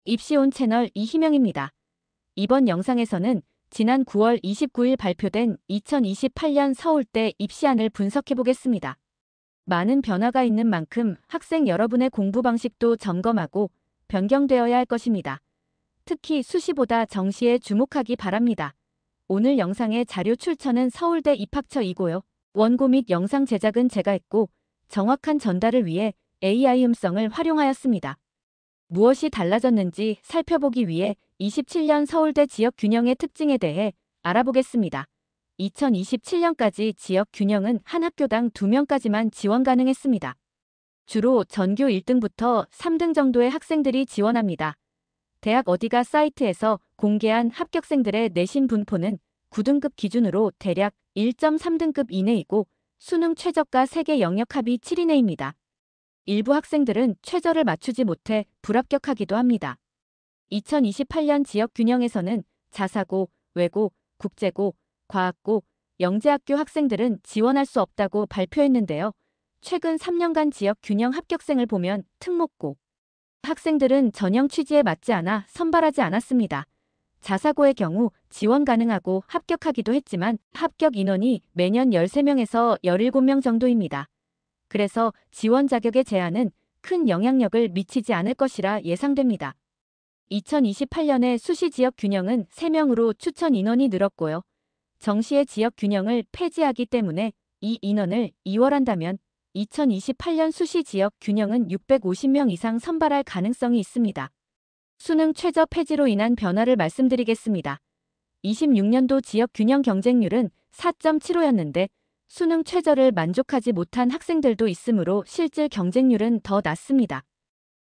입시온 채널 이희명입니다. 이번 영상에서는 지난 9월 29일 발표된 2028년 서울대 입시안을 분석해보겠습니다. 많은 변화가 있는 만큼 학생 여러분의 공부 방식도 점검하고 변경되어야 할 것입니다. 특히 수시보다 정시에 주목하기 바랍니다. 오늘 영상의 자료 출처는 서울대 입학처이고요. 원고 및 영상 제작은 제가 했고 정확한 전달을 위해 AI 음성을 활용하였습니다. 무엇이 달라졌는지 살펴보기 위해 27년 서울대 지역 균형의 특징에 대해 알아보겠습니다. 2027년까지 지역 균형은 한 학교당 2명까지만 지원 가능했습니다. 주로 전교 1등부터 3등 정도의 학생들이 지원합니다. 대학 어디가 사이트에서 공개한 합격생들의 내신 분포는 9등급 기준으로 대략 1.3등급 이내이고 수능 최저가 세계 영역 합이 7 이내입니다. 일부 학생들은 최저를 맞추지 못해 불합격하기도 합니다. 2028년 지역 균형에서는 자사고, 외고, 국제고, 과학고, 영재학교 학생들은 지원할 수 없다고 발표했는데요. 최근 3년간 지역 균형 합격생을 보면 특목고 학생들은 전형 취지에 맞지 않아 선발하지 않았습니다. 자사고의 경우 지원 가능하고 합격하기도 했지만 합격 인원이 매년 13명에서 17명 정도입니다. 그래서 지원 자격의 제한은 큰 영향력을 미치지 않을 것이라 예상됩니다. 2028년의 수시 지역 균형은 3명으로 추천 인원이 늘었고요. 정시의 지역 균형을 폐지하기 때문에 이 인원을 2월한다면 2028년 수시 지역 균형은 650명 이상 선발할 가능성이 있습니다. 수능 최저 폐지로 인한 변화를 말씀드리겠습니다. 26년도 지역 균형 경쟁률은 4.75였는데 수능 최저를 만족하지 못한 학생들도 있으므로 실질 경쟁률은 더 낮습니다.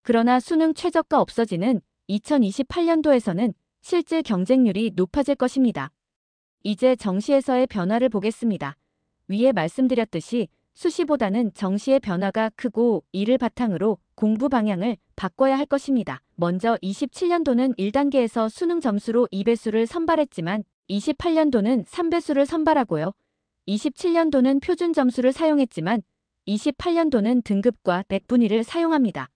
그러나 수능 최저가 없어지는 2028년도에서는 실질 경쟁률이 높아질 것입니다. 이제 정시에서의 변화를 보겠습니다. 위에 말씀드렸듯이 수시보다는 정시의 변화가 크고 이를 바탕으로 공부 방향을 바꿔야 할 것입니다. 먼저 27년도는 1단계에서 수능 점수로 2배수를 선발했지만 28년도는 3배수를 선발하고요. 27년도는 표준 점수를 사용했지만 28년도는 등급과 백분위를 사용합니다.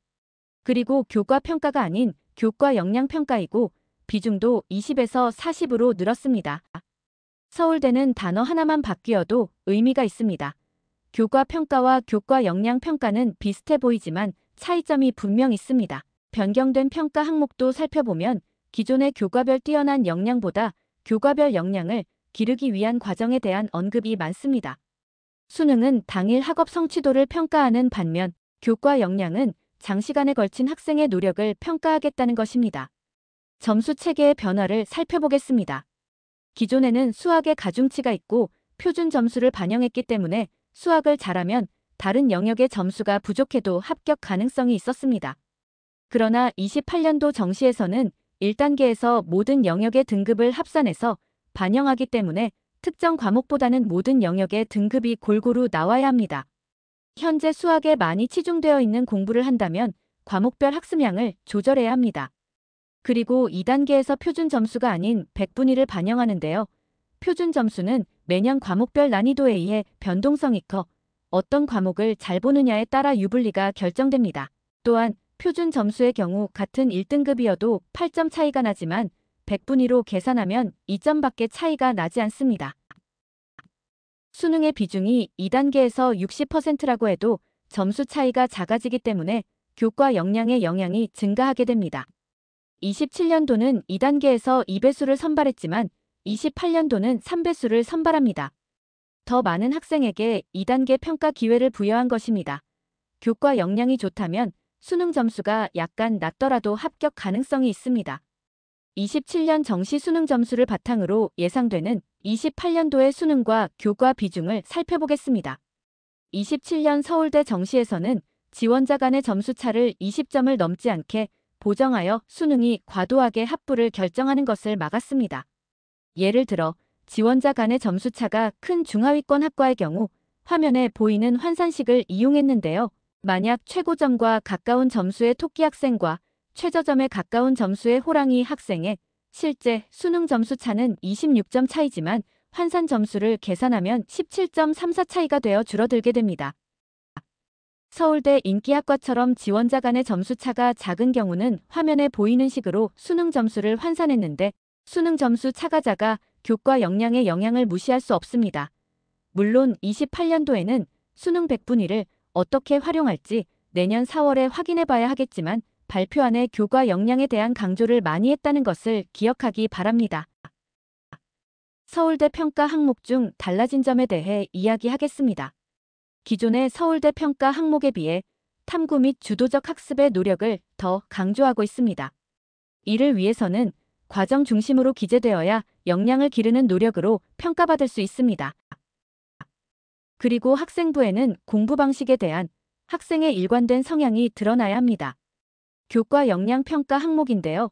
그리고 교과 평가가 아닌 교과 역량 평가이고 비중도 20에서 40으로 늘었습니다. 서울대는 단어 하나만 바뀌어도 의미가 있습니다. 교과 평가와 교과 역량 평가는 비슷해 보이지만 차이점이 분명 있습니다. 변경된 평가 항목도 살펴보면 기존의 교과별 뛰어난 역량보다 교과별 역량을 기르기 위한 과정에 대한 언급이 많습니다. 수능은 당일 학업 성취도를 평가하는 반면 교과 역량은 장시간에 걸친 학생의 노력을 평가하겠다는 것입니다. 점수 체계의 변화를 살펴보겠습니다. 기존에는 수학의 가중치가 있고 표준 점수를 반영했기 때문에 수학을 잘하면 다른 영역의 점수가 부족해도 합격 가능성이 있었습니다. 그러나 28년도 정시에서는 1단계에서 모든 영역의 등급을 합산해서 반영하기 때문에 특정 과목보다는 모든 영역의 등급이 골고루 나와야 합니다. 현재 수학에 많이 치중되어 있는 공부를 한다면 과목별 학습량을 조절해야 합니다. 그리고 2단계에서 표준 점수가 아닌 백분위를 반영하는데요. 표준 점수는 매년 과목별 난이도에 의해 변동성이 커 어떤 과목을 잘 보느냐에 따라 유불리가 결정됩니다. 또한 표준 점수의 경우 같은 1등급이어도 8점 차이가 나지만 백분위로 계산하면 2점밖에 차이가 나지 않습니다. 수능의 비중이 2단계에서 60%라고 해도 점수 차이가 작아지기 때문에 교과 역량의 영향이 증가하게 됩니다. 27년도는 2단계에서 2배수를 선발했지만 28년도는 3배수를 선발합니다. 더 많은 학생에게 2단계 평가 기회를 부여한 것입니다. 교과 역량이 좋다면 수능 점수가 약간 낮더라도 합격 가능성이 있습니다. 27년 정시 수능 점수를 바탕으로 예상되는 28년도의 수능과 교과 비중을 살펴보겠습니다. 27년 서울대 정시에서는 지원자 간의 점수차를 20점을 넘지 않게 보정하여 수능이 과도하게 합부를 결정하는 것을 막았습니다. 예를 들어 지원자 간의 점수차가 큰 중하위권 학과의 경우 화면에 보이는 환산식을 이용했는데요. 만약 최고점과 가까운 점수의 토끼 학생과 최저점에 가까운 점수의 호랑이 학생의 실제 수능 점수 차는 26점 차이지만 환산 점수를 계산하면 17.34 차이가 되어 줄어들게 됩니다. 서울대 인기학과처럼 지원자 간의 점수 차가 작은 경우는 화면에 보이는 식으로 수능 점수를 환산했는데 수능 점수 차가 작아 교과 역량의 영향을 무시할 수 없습니다. 물론 28년도에는 수능 100분위를 어떻게 활용할지 내년 4월에 확인해 봐야 하겠지만 발표안에 교과 역량에 대한 강조를 많이 했다는 것을 기억하기 바랍니다. 서울대 평가 항목 중 달라진 점에 대해 이야기하겠습니다. 기존의 서울대 평가 항목에 비해 탐구 및 주도적 학습의 노력을 더 강조하고 있습니다. 이를 위해서는 과정 중심으로 기재되어야 역량을 기르는 노력으로 평가받을 수 있습니다. 그리고 학생부에는 공부 방식에 대한 학생의 일관된 성향이 드러나야 합니다. 교과 역량 평가 항목인데요.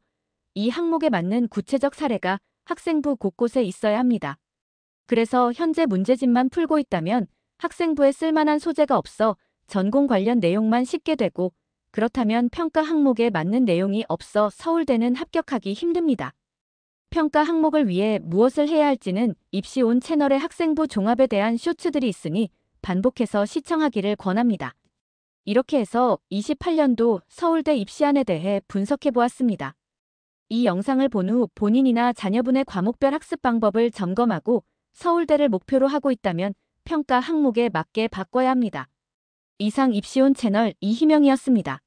이 항목에 맞는 구체적 사례가 학생부 곳곳에 있어야 합니다. 그래서 현재 문제집만 풀고 있다면 학생부에 쓸만한 소재가 없어 전공 관련 내용만 싣게 되고 그렇다면 평가 항목에 맞는 내용이 없어 서울대는 합격하기 힘듭니다. 평가 항목을 위해 무엇을 해야 할지는 입시온 채널의 학생부 종합에 대한 쇼츠들이 있으니 반복해서 시청하기를 권합니다. 이렇게 해서 28년도 서울대 입시안에 대해 분석해 보았습니다. 이 영상을 본 후 본인이나 자녀분의 과목별 학습 방법을 점검하고 서울대를 목표로 하고 있다면 평가 항목에 맞게 바꿔야 합니다. 이상 입시온 채널 이희명이었습니다.